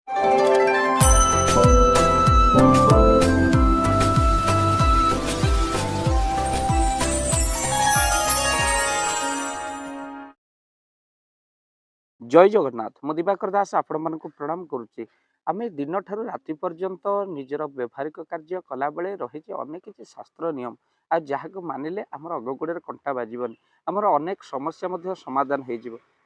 जय जगन्नाथ मु दिवाकर दास आपण मानक प्रणाम करुच्ची। आम दिन ठार राति पर्यंत निजर व्यवहारिक कार्य कला बेले रही अनेक किसी शास्त्र नियम आ जहाँ को मानिले आमर अगगुड़े कंटा बाजबनी आमर अनेक समस्या समाधान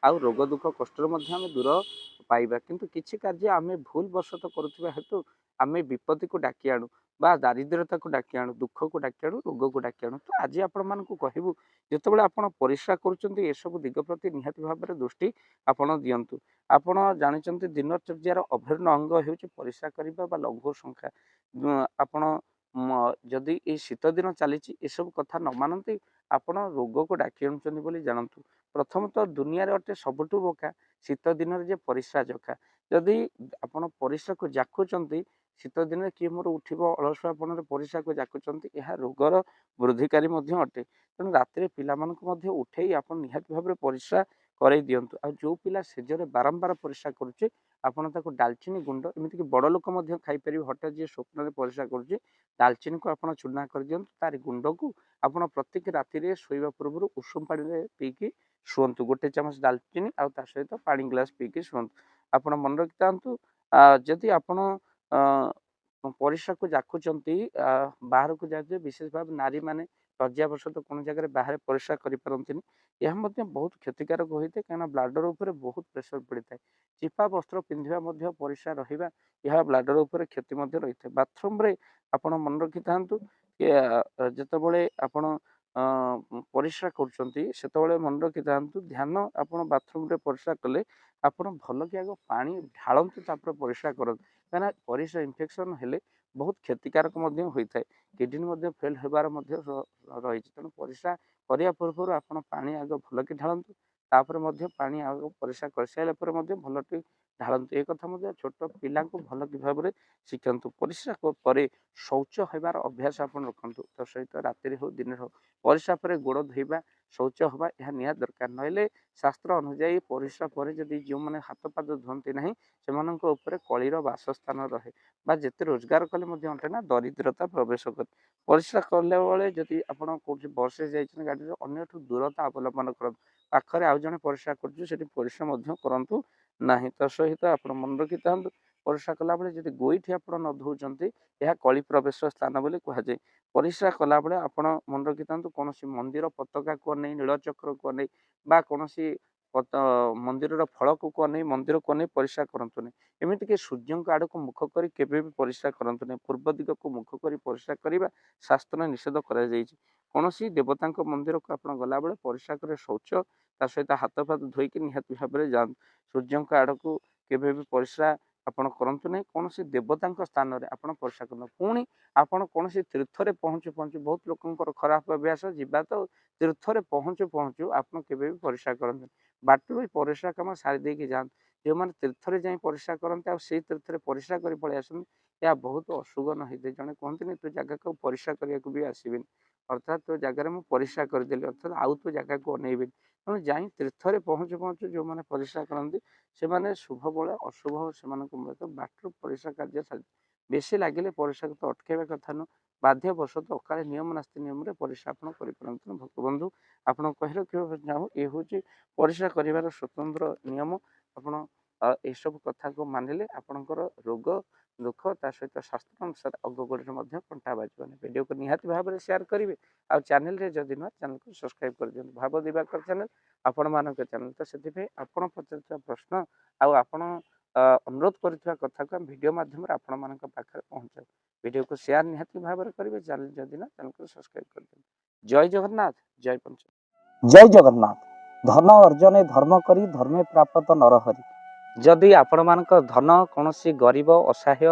हो रोग दुख कष्ट दूर पाइबा किंतु किसी कार्य आम भूल वशत करुवा हेतु आम विपत्ति को डाकी आणु बा दारिद्र्यता को डाकी आणु दुख को डाकी आणु रोग को डाकी आणु। तो आज आपण मानक कहबू जितेबाला आपण परिश्रा करुँच एसबू दिग प्रति निहाती भाव में दृष्टि आपण दिंतु। आपण जानते दिनचर्यार अभिन्न अंग हो परिश्रा करने लघु संख्या आपण जदि ये शीत दिन चली सब कथा न मानती आपण रोग को डाकी आनुंट जानतु। प्रथम तो दुनिया अटे सबुठू बोका शीत दिन जे परिश्रा जखा जदि आपण परिश्रा को जाकुंट शीत दिन किए मोर उठब अलसुआपन परिश्रा को जाकुंट यह रोगर वृद्धिकारी अटे। तेणु राति पिला उठे आप निहाती भाव में परिश्रा करई दिंतु। आ जो पिला सेजरे बारंबार परिश्रा करुचे आपण ताको दालचीनी गुंड एमती बड़ लोक खाईपर हठात जी स्वप्न परिश्रा करुचे दालचीनी को आप चूना कर दिंतु तार गुंड को आप प्रत्येक राति शोवा पूर्व उषुम पानी पीकी शुंतु। गोटे चामच दालचीनी आ सहित पानी ग्लास पीकी शुंतु। आप मन रखि था जदि आपण परिश्रा को जाकुंट बाहर को जाए विशेष भाव नारी मैंने लज्जावशत कौन जगह बाहर परिश्रा करें यह बहुत क्षतिकारक होता है कहीं ब्लाडर उपर बहुत प्रेसर पड़ था। चिपा वस्त्र पिंधा परिश्रा रहा यह ब्लाडर उपर क्षति रही है। बाथरूम रे आपण मन रखि था जितेबाला आपण परिश्रा कर मन रखि था ध्यान आप बाथरूम रे परिश्रा कले आपण भल कि आग पानी ढालतु परिश्रा करते कहीं परिश्रा इन्फेक्शन हेले बहुत क्षतिकारक होता है किडनी फेल होबार रही। तेणु परिश्रा करने पूर्व आप पानी आग भल कि ढालतु तापर पानी आग परिश्रा कर सारापर भल कि ढालतु। एक कथा छोट पिला भल कि भाव में शिखु। परिश्रा पर शौच होबार अभ्यास आप रखु तो सहित राति हो दिन हो परिश्रा पर गोड़ धोवा शौच हवा यह निहाती दरकार ना शास्त्र अनुजाई परिश्रा पर जदि जो मैंने हाथ पाद धुंती ना से कलीर बासस्थान रहे बा जिते रोजगार कले अंटे ना दरिद्रता प्रवेश कर परिश्रा कला बेले जदि आपड़ कौन बस जाइए गाड़ी अन्य दूरता अवलंबन कर पाखे आउ जड़े परिश्रा परिश्रा करूँ ना। तो सहित आप मन रखि था परिश्रा कला बेले जदि गोईठी आप न धोचंती यह कली प्रवेश स्थान बोली कहुए। परिश्रा कला बेले आप मन रखि था कौन मंदिर पताका को नहीं नीलचक्र को नहीं बा कौन मंदिर फल को नहीं मंदिर को नहीं परिश्रा करतु नहीं। एमती कि सूर्य आड़ को मुख कर परिश्रा करतु नहीं पूर्व दिग को मुख कर परिश्रा करने शास्त्र निषेध कर कौन देवता मंदिर को आप गला बेले परिश्रा कर शौच ता सहित हाथ फाथ धोईकी निहाती भाव में जातु। सूर्य आड़ को केवे भी परिश्रा आपण करतु नहीं कौन देवता स्थान में आप परिश्रा कर पुणी आपड़ कौन तीर्थ पहुँचु पहुँचु बहुत लोक खराब अभ्यास जा तो तीर्थ पहुँचु पहुँचु आप परिश्रा करते बाटू परिश्रा कम सारी देकी जाते जो मैंने तीर्थ जा परिश्रा करते आई तीर्थ परिश्रा कर पलि आस यह बहुत असुगन होते जड़े कहते तो जगह को परिश्रा करने को भी आसबि अर्थात तो जगार मुझे परिश्रा करदेली अर्थात आउ तो जगह को अनेबी तेणु जा तीर्थ पहुँचु पहुँचु जो मैंने परिश्रा करते से शुभ बड़े अशुभ से मिलता बाटू परिश्रा कार्य सारी बेसी लगे परिश्रा तो अटकवा कथा नुह बाध्य बशत अकाले नियम नास्ती नियम परिश्रा आप कर भक्त बंधु आपड़ कही रखा चाहूँ ये हूँ परिश्रा कर स्वतंत्र नियम आप सब कथा को मानिले आपणकर रोग दुख ता सहित शास्त्र अनुसार अगगुड़े कंटा बाजबनी। वीडियो को निहाती भाव में शेयर करेंगे आ चैनल रे जदि नुआ चैनल को सब्सक्राइब कर दिखाँ भाव दिवाकर चैनल आपण मान चैनल तो से आपड़ पचार प्रश्न आपण अनुरोध कर कथा को वीडियो माध्यम आपण मान पाखे पहुँचाऊ वीडियो को शेयर निहाती भाव में करेंगे चैनल जदि ना चैनल को सब्सक्राइब कर दिखाँ। जय जगन्नाथ जय पंच जय जगन्नाथ। धन अर्जने धर्म करी धर्मे प्राप्त नरहरि जदि आपण मानक धन कौन गरीब असहाय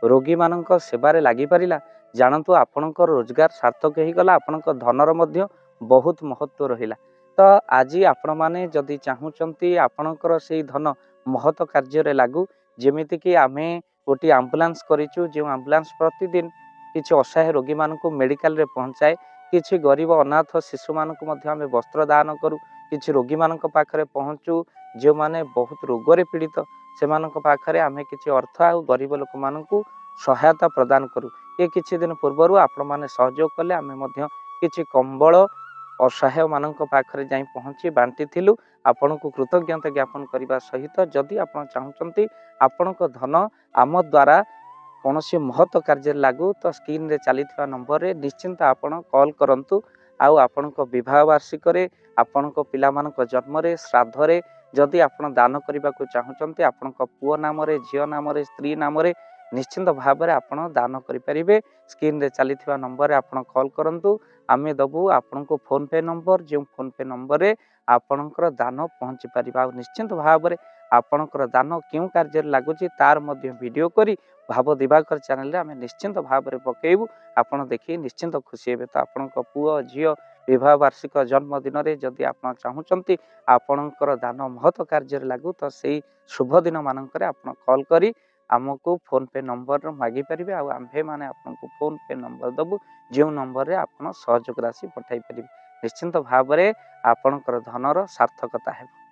रोगी मान सेवार लगी पारा जानतु आपणकर रोजगार सार्थक हो गला आपणक धनर मध्य बहुत महत्व रहिला। तो आज आपण माने जदि चाहूँगी आपणकर से धन महत कार्य लागू जेमिति कि आमे गोटे आम्बुलांस करिचु जो आम्बुलांस प्रतिदिन किसी असहाय रोगी मान मेडिकल रे पहुँचाए किसी गरीब अनाथ शिशु मान आमे वस्त्र दान करूँ किसी रोगी मान पाखरे पहुँचू जो माने बहुत रोगरे पीड़ित ସେମାନଙ୍କ ପାଖରେ ଆମେ କିଛି ଅର୍ଥ ଆଉ ଗରିବ ଲୋକମାନଙ୍କୁ ସହାୟତା ପ୍ରଦାନ କରୁ। ଏ କିଛି ଦିନ ପୂର୍ବରୁ ଆପଣମାନେ ସହଯୋଗ କଲେ, ଆମେ ମଧ୍ୟ କିଛି କମ୍ବଳ ଅସହାୟମାନଙ୍କ ପାଖରେ ଯାଇ ପହଞ୍ଚି ବାଣ୍ଟିଥିଲୁ। ଆପଣଙ୍କୁ କୃତଜ୍ଞତା ଜ୍ଞାପନ କରିବା ସହିତ ଯଦି ଆପଣ ଚାହୁଁଛନ୍ତି ଆପଣଙ୍କ ଧନ ଆମ ଦ୍ୱାରା କୌଣସି ମହତ କାର୍ଯ୍ୟରେ ଲାଗୁ, ତ ସ୍କ୍ରିନରେ ଚାଲିଥିବା ନମ୍ବରରେ ନିଶ୍ଚିନ୍ତ ଆପଣ କଲ୍ କରନ୍ତୁ। ଆଉ ଆପଣଙ୍କ ବିବାହ ବାର୍ଷିକରେ, ଆପଣଙ୍କ ପିଲାମାନଙ୍କ ଜନ୍ମରେ, ଶ୍ରାଦ୍ଧରେ ଯଦି ଆପଣ ଦାନ କରିବାକୁ ଚାହୁଁଛନ୍ତି, ଆପଣଙ୍କ ପୁଅ ନାମରେ, ଝିଅ ନାମରେ, ସ୍ତ୍ରୀ ନାମରେ ନିଶ୍ଚିନ୍ତ ଭାବରେ ଆପଣ ଦାନ କରିପାରିବେ। ସ୍କ୍ରିନରେ ଚାଲିଥିବା ନମ୍ବରରେ ଆପଣ କଲ୍ କରନ୍ତୁ, ଆମେ ଦେବୁ ଆପଣଙ୍କୁ ଫୋନ୍ ପେ ନମ୍ବର, ଯେଉଁ ଫୋନ୍ ପେ ନମ୍ବରରେ ଆପଣଙ୍କର ଦାନ ପହଞ୍ଚି ପାରିବ। ଆଉ ନିଶ୍ଚିନ୍ତ ଭାବରେ ଆପଣଙ୍କର ଦାନ କେଉଁ କାର୍ଯ୍ୟରେ ଲାଗୁଛି ତାର ମଧ୍ୟ ଭିଡ଼ିଓ କରି ଭାବ ଦିବାକର ଚ୍ୟାନେଲରେ ଆମେ ନିଶ୍ଚିନ୍ତ ଭାବରେ ପକାଇବୁ। ଆପଣ ଦେଖି ନିଶ୍ଚିନ୍ତ ଖୁସି ହେବେ। ତ ଆପଣଙ୍କ ପୁଅ ଝିଅ ବିବାହ ବାର୍ଷିକ ଜନ୍ମଦିନରେ ଯଦି ଆପଣ ଚାହୁଁଛନ୍ତି ଆପଣଙ୍କର ଦାନ ମହତ କାର୍ଯ୍ୟରେ ଲାଗୁ, ତ ସେଇ ଶୁଭ ଦିନ ମାନଙ୍କରେ ଆପଣ କଲ୍ କରି ଆମକୁ ଫୋନ୍ ପେ ନମ୍ବର ମାଗିପାରିବେ। ଆଉ ଆମ୍ଭେମାନେ ଆପଣଙ୍କୁ ଫୋନ୍ ପେ ନମ୍ବର ଦେବୁ, ଯେଉଁ ନମ୍ବରରେ ଆପଣ ସହଯୋଗ ରାଶି ପଠାଇ ପାରିବେ। ନିଶ୍ଚିନ୍ତ ଭାବରେ ଆପଣଙ୍କର ଧନର ସାର୍ଥକତା ହେବ।